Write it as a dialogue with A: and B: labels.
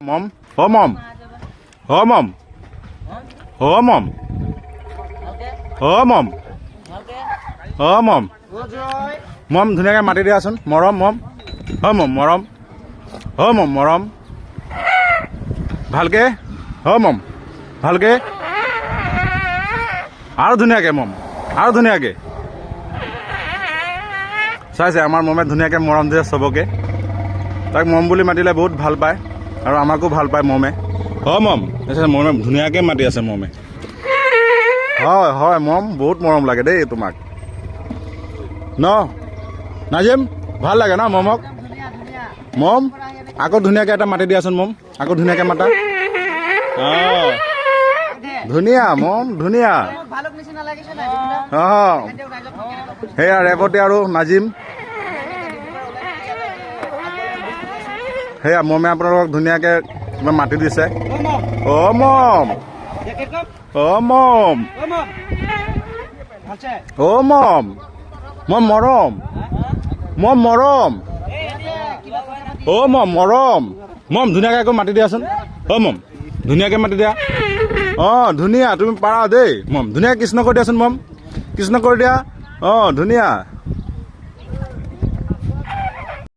A: Mom, oh mom, oh mom, oh mom, oh mom, oh mom, mom ধুনীয়াকৈ মাতি দিয়াচোন মৰম মম oh mom মৰম oh mom মৰম ভালকে oh mom ভালকে আৰু ধুনীয়াকৈ মম আৰু ধুনীয়াকৈ চাইছে আমাৰ মমে ধুনীয়াকৈ মৰম দিয়ে চবকে তাক মম বুলি মাতিলে বহুত ভাল পায় আৰু আমাকো ভাল পায় মমে হয় মম মমে ধুনীয়াকৈ মাতি আছে মমে হয় হয় মম বহুত মৰম লাগে দেই তোমাক ন নাজিম ভাল লাগে ন মমক মম আকৌ ধুনীয়াকৈ এটা মাতি দিয়াচোন মম আকৌ ধুনীয়াকৈ মাতা অঁ ধুনীয়া মম ধুনীয়া অঁ সেয়া ৰেৱতী আৰু নাজিম সেয়া মমে আপোনালোকক ধুনীয়াকৈ মাতি দিছে অ' মম অ' মম অ' মম মম মৰম মম মৰম অ' মম মৰম মম ধুনীয়াকৈ আকৌ মাতি দিয়াচোন অ' মম ধুনীয়াকৈ মাতি দিয়া অঁ ধুনীয়া তুমি পাৰা দেই মম ধুনীয়াকৈ কৃষ্ণ কৰি দিয়াচোন মম কৃষ্ণ কৰি দিয়া অঁ ধুনীয়া